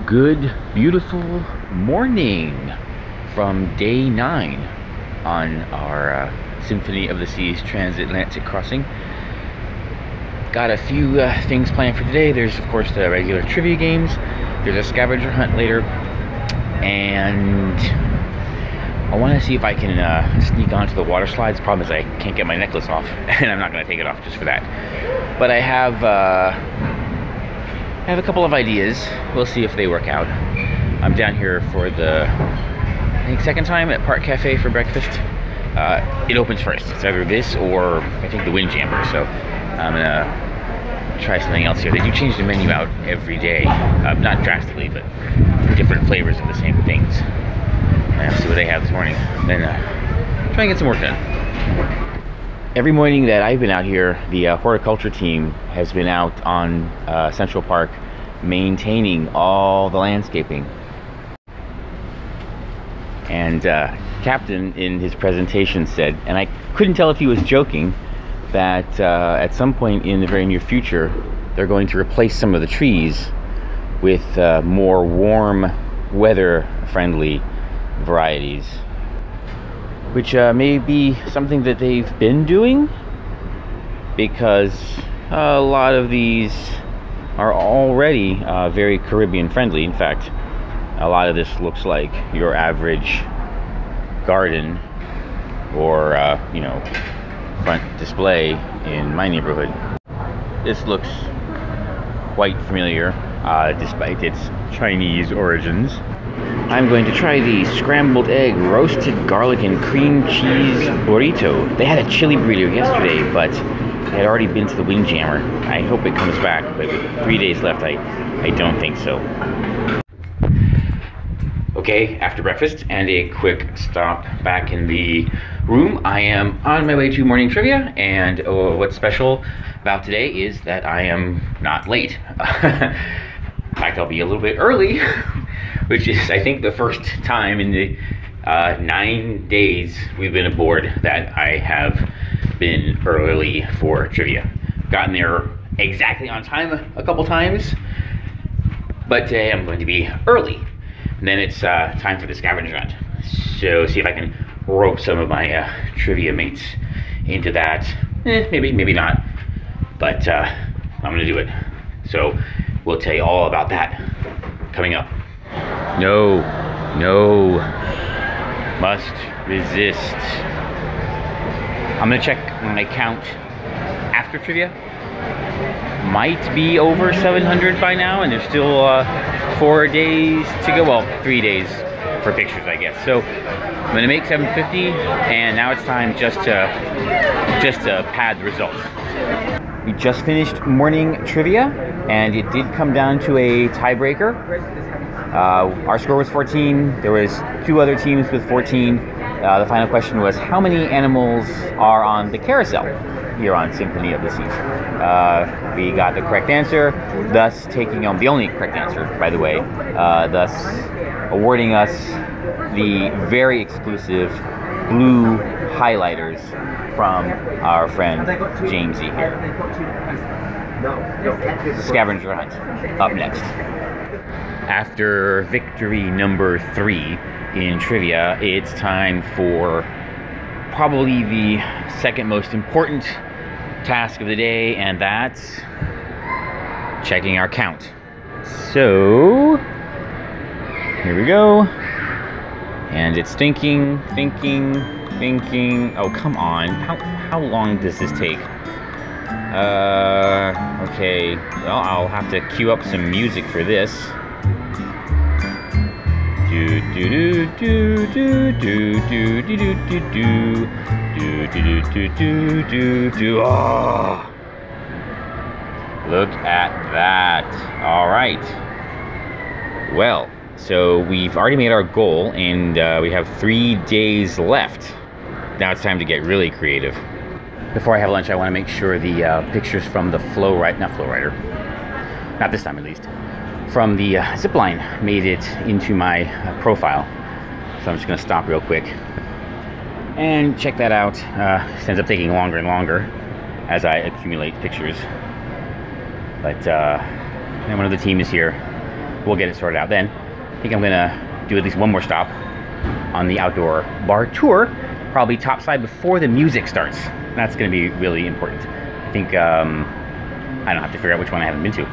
Good, beautiful morning from day 9 on our Symphony of the Seas Transatlantic crossing. Got a few things planned for today. There's, of course, the regular trivia games. There's a scavenger hunt later. And I want to see if I can sneak onto the water slides. Problem is I can't get my necklace off, and I'm not going to take it off just for that. But I have a couple of ideas. We'll see if they work out. I'm down here for the, I think, second time at Park Cafe for breakfast. It opens first. It's either this or I think the Windjammer. So I'm gonna try something else here. They do change the menu out every day, not drastically, but different flavors of the same things. Let's see what they have this morning. Then try and get some work done. Every morning that I've been out here, the horticulture team has been out on Central Park maintaining all the landscaping. And Captain in his presentation said, and I couldn't tell if he was joking, that at some point in the very near future they're going to replace some of the trees with more warm weather friendly varieties, which may be something that they've been doing, because a lot of these are already very Caribbean friendly. In fact, a lot of this looks like your average garden or you know, front display in my neighborhood. This looks quite familiar despite its Chinese origins. I'm going to try the scrambled egg roasted garlic and cream cheese burrito. They had a chili burrito yesterday, but it had already been to the Windjammer. I hope it comes back, but with 3 days left, I don't think so. Okay, after breakfast and a quick stop back in the room, I am on my way to morning trivia, and what's special about today is that I am not late. In fact, I'll be a little bit early, which is, I think, the first time in the 9 days we've been aboard that I have been early for trivia. Gotten there exactly on time a couple times, but today I'm going to be early. And then it's time for the scavenger hunt. So see if I can rope some of my trivia mates into that. Maybe not, but I'm gonna do it. So we'll tell you all about that coming up. No, must resist. I'm gonna check my count after trivia. Might be over 700 by now, and there's still 4 days to go. Well, 3 days for pictures, I guess. So I'm gonna make 750, and now it's time just to pad the results. We just finished morning trivia, and it did come down to a tiebreaker. Our score was 14. There was 2 other teams with 14. The final question was, how many animals are on the carousel here on Symphony of the Seas? We got the correct answer, thus taking home, the only correct answer, by the way, thus awarding us the very exclusive blue highlighters from our friend Jamesy here. Scavenger hunt up next. After victory number 3 in trivia, it's time for probably the second most important task of the day, and that's checking our count. So here we go, and it's thinking. Oh, come on, how long does this take? Okay, well, I'll have to cue up some music for this. Oh, look at that. All right. Well, so we've already made our goal, and we have 3 days left. Now it's time to get really creative. Before I have lunch, I want to make sure the pictures from the not this time at least, from the zip line made it into my profile. So I'm just gonna stop real quick and check that out. It ends up taking longer and longer as I accumulate pictures. But one of the team is here we'll get it sorted out then. I think I'm gonna do at least one more stop on the outdoor bar tour, probably topside before the music starts. That's gonna be really important. I think I don't have to figure out which one I haven't been to.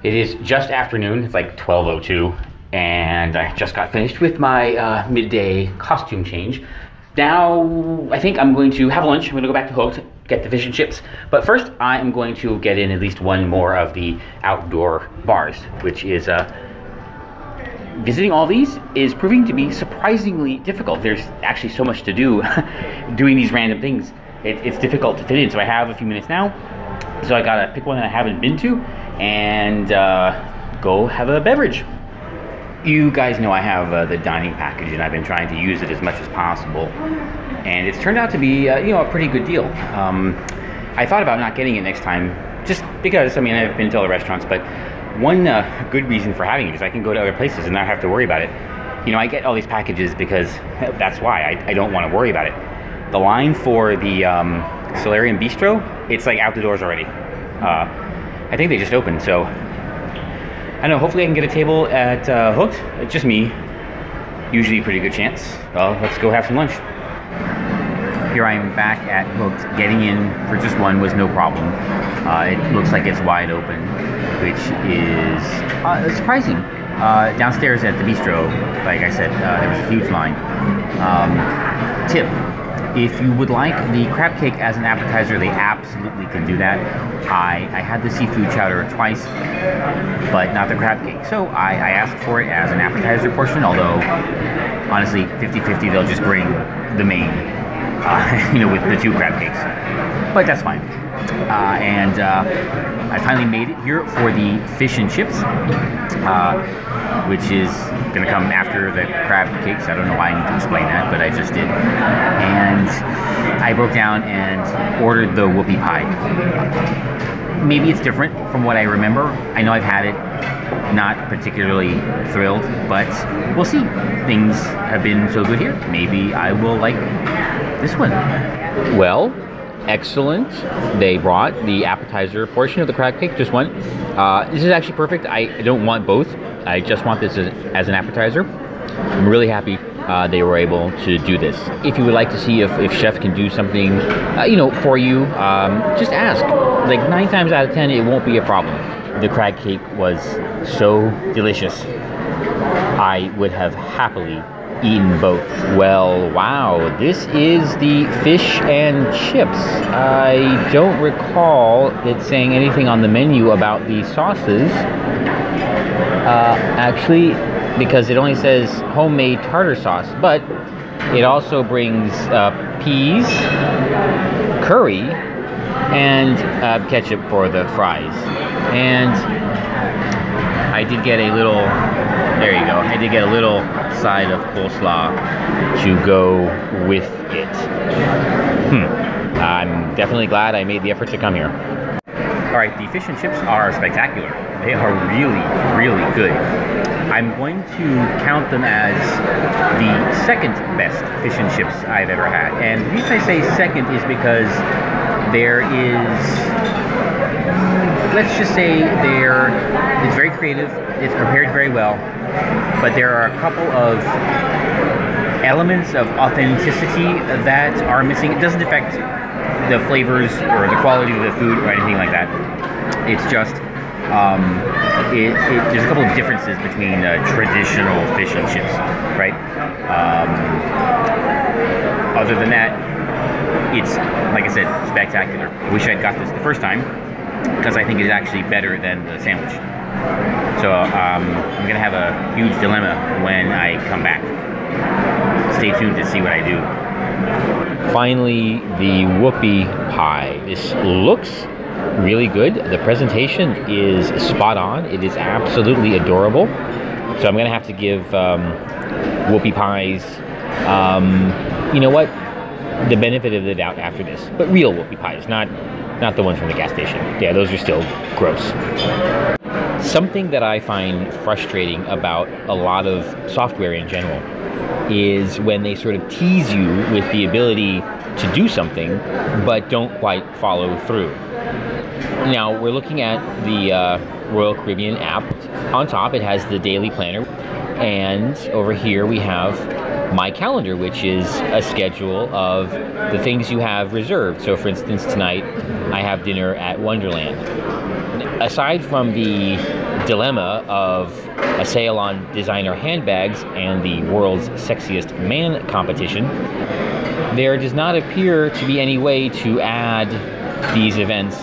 It is just afternoon, it's like 12:02, and I just got finished with my midday costume change. Now, I think I'm going to have lunch. I'm going to go back to Hooked, get the fish and chips. But first, I am going to get in at least one more of the outdoor bars, which is, visiting all these is proving to be surprisingly difficult. There's actually so much to do doing these random things. It's difficult to fit in. So I have a few minutes now. So I got to pick one that I haven't been to and go have a beverage. You guys know I have the dining package, and I've been trying to use it as much as possible, and it's turned out to be a pretty good deal. I thought about not getting it next time, just because, I mean, I've been to other restaurants, but one good reason for having it is I can go to other places and not have to worry about it. You know, I get all these packages because that's why I don't want to worry about it. The line for the Solarium Bistro, it's like out the doors already. I think they just opened, so I don't know, hopefully I can get a table at Hooked. It's just me. Usually a pretty good chance. Well, let's go have some lunch. Here I am back at Hooked. Getting in for just one was no problem. It looks like it's wide open, which is surprising. Downstairs at the bistro, like I said, there was a huge line. Tip. If you would like the crab cake as an appetizer, they absolutely can do that. I had the seafood chowder twice, but not the crab cake. So I asked for it as an appetizer portion, although honestly, 50-50, they'll just bring the main, with the two crab cakes. But that's fine. I finally made it here for the fish and chips, which is going to come after the crab cakes. I don't know why I need to explain that, but I just did. And I broke down and ordered the whoopie pie. Maybe it's different from what I remember. I know I've had it, not particularly thrilled, but we'll see. Things have been so good here. Maybe I will like this one. Well, excellent. They brought the appetizer portion of the crab cake, just one. This is actually perfect. I don't want both. I just want this as an appetizer. I'm really happy they were able to do this. If you would like to see if Chef can do something, for you, just ask. Like 9 times out of 10, it won't be a problem. The crab cake was so delicious. I would have happily eaten both. Well, wow, this is the fish and chips. I don't recall it saying anything on the menu about the sauces. Actually, because it only says homemade tartar sauce, but it also brings peas, curry, and ketchup for the fries. And I did get a little, there you go, I did get a little side of coleslaw to go with it. I'm definitely glad I made the effort to come here. Alright, the fish and chips are spectacular. They are really, really good. I'm going to count them as the second best fish and chips I've ever had. And the reason I say second is because there is, let's just say it's very creative, it's prepared very well, but there are a couple of elements of authenticity that are missing. It doesn't affect the flavors or the quality of the food or anything like that. It's just, there's a couple of differences between traditional fish and chips, right? Other than that, it's, like I said, spectacular. I wish I'd got this the first time, because I think it's actually better than the sandwich. So I'm going to have a huge dilemma when I come back. Stay tuned to see what I do. Finally, the whoopie pie. This looks really good. The presentation is spot on. It is absolutely adorable. So I'm going to have to give whoopie pies, you know what, the benefit of the doubt after this. But real whoopie pies, not the ones from the gas station. Yeah, those are still gross. Something that I find frustrating about a lot of software in general is when they sort of tease you with the ability to do something, but don't quite follow through. Now, we're looking at the Royal Caribbean app. On top, it has the daily planner. And over here we have my calendar, which is a schedule of the things you have reserved. So for instance, tonight I have dinner at Wonderland. Aside from the dilemma of a sale on designer handbags and the world's sexiest man competition, there does not appear to be any way to add these events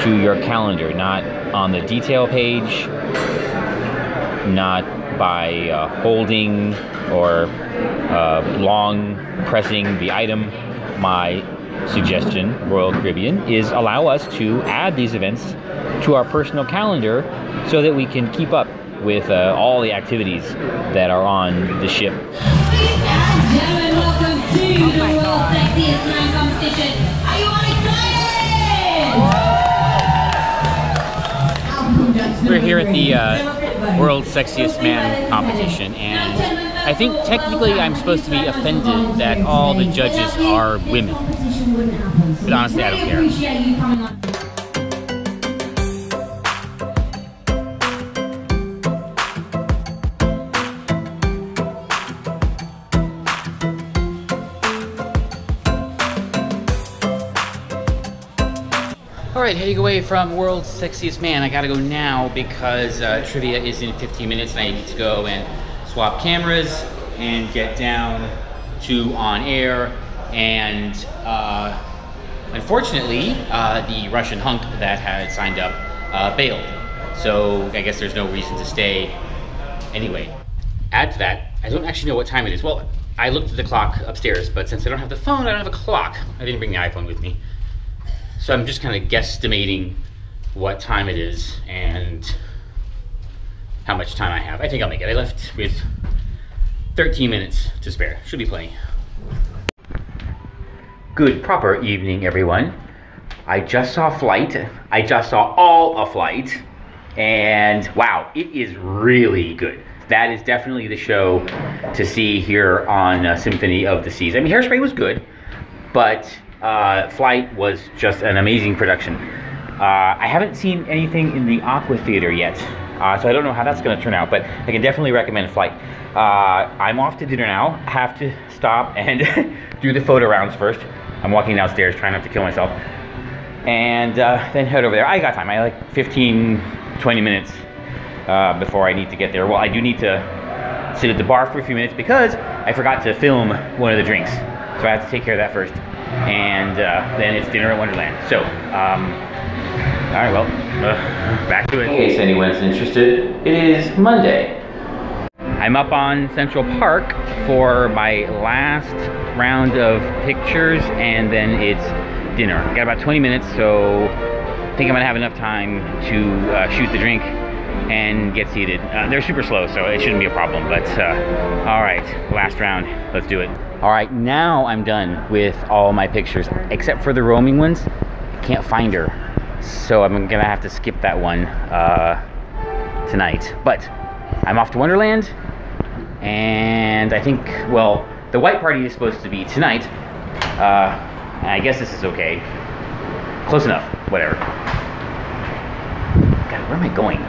to your calendar. Not on the detail page, not by holding or long pressing the item. My suggestion, Royal Caribbean, is allow us to add these events to our personal calendar so that we can keep up with all the activities that are on the ship. Ladies and gentlemen, welcome to the World's Sexiest Man competition. Are you all excited? We're here at the World's Sexiest Man competition, and I think technically I'm supposed to be offended that all the judges are women. But honestly, I don't care. Alright, heading away from World's Sexiest Man. I gotta go now because trivia is in 15 minutes and I need to go and swap cameras and get down to on air. And unfortunately, the Russian hunk that had signed up bailed. So I guess there's no reason to stay anyway. Add to that, I don't actually know what time it is. Well, I looked at the clock upstairs, but since I don't have the phone, I don't have a clock. I didn't bring the iPhone with me. So I'm just kind of guesstimating what time it is and how much time I have. I think I'll make it. I left with 13 minutes to spare. Should be plenty. Good proper evening, everyone. I just saw Flight. I just saw all of Flight. And wow, it is really good. That is definitely the show to see here on Symphony of the Seas. I mean, Hairspray was good, but Flight was just an amazing production. I haven't seen anything in the Aqua Theater yet, so I don't know how that's going to turn out, but I can definitely recommend Flight. I'm off to dinner now. I have to stop and do the photo rounds first. I'm walking downstairs trying not to kill myself. And then head over there. I got time. I like 15, 20 minutes before I need to get there. Well, I do need to sit at the bar for a few minutes because I forgot to film one of the drinks. So I have to take care of that first. And then it's dinner at Wonderland. So, all right, well, back to it. In case anyone's interested, it is Monday. I'm up on Central Park for my last round of pictures, and then it's dinner. Got about 20 minutes, so I think I'm gonna have enough time to shoot the drink and get seated. They're super slow, so it shouldn't be a problem, but all right, last round, let's do it. All right, now I'm done with all my pictures, except for the roaming ones. I can't find her, so I'm gonna have to skip that one tonight. But I'm off to Wonderland, and I think, well, the white party is supposed to be tonight. And I guess this is okay. Close enough, whatever. God, where am I going?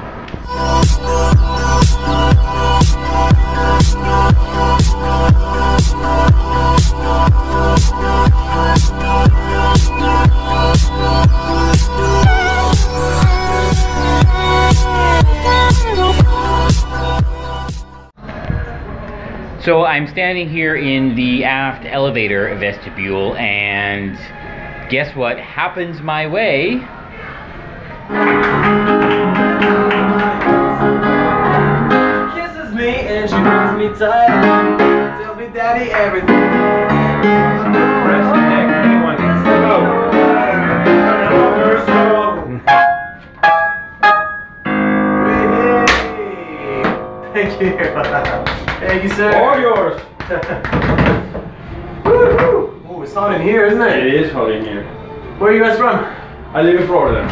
So I'm standing here in the aft elevator vestibule, and guess what happens my way? Kisses me and she holds me tight. Tells me, Daddy, everything. Press the neck, anyone. Thank you. Thank you, sir. All yours. Ooh, it's hot in here, isn't it? It is hot in here. Where are you guys from? I live in Florida.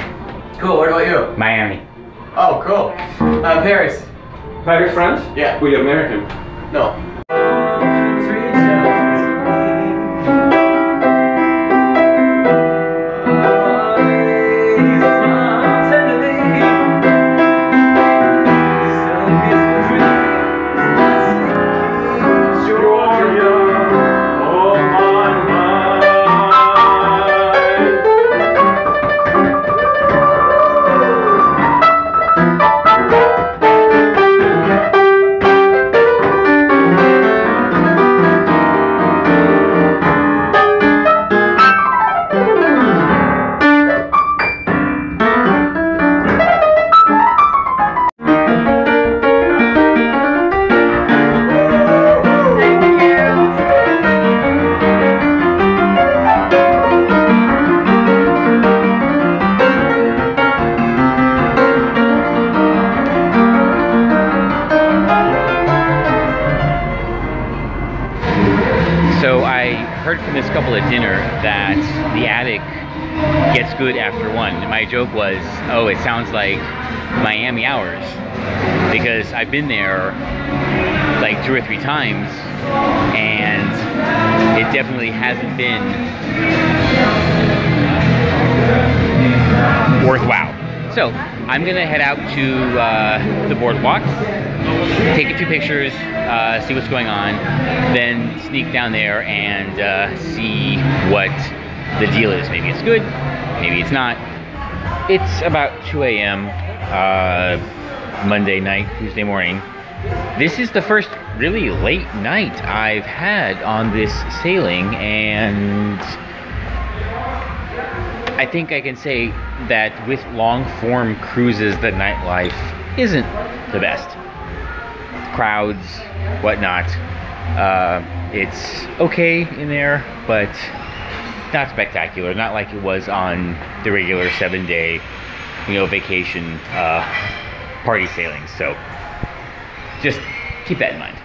Cool. What about you? Miami. Oh, cool. Paris. Paris, France? Yeah. Were you American? No. So I heard from this couple at dinner that the attic gets good after 1. And my joke was, oh, it sounds like Miami hours, because I've been there like 2 or 3 times, and it definitely hasn't been worthwhile. So I'm gonna head out to the boardwalk, take a few pictures, see what's going on, then sneak down there and see what the deal is. Maybe it's good, maybe it's not. It's about 2 a.m. Monday night, Tuesday morning. This is the first really late night I've had on this sailing, and I think I can say that with long-form cruises, the nightlife isn't the best. Crowds, whatnot. It's okay in there, but not spectacular. Not like it was on the regular 7-day, vacation party sailing. So just keep that in mind.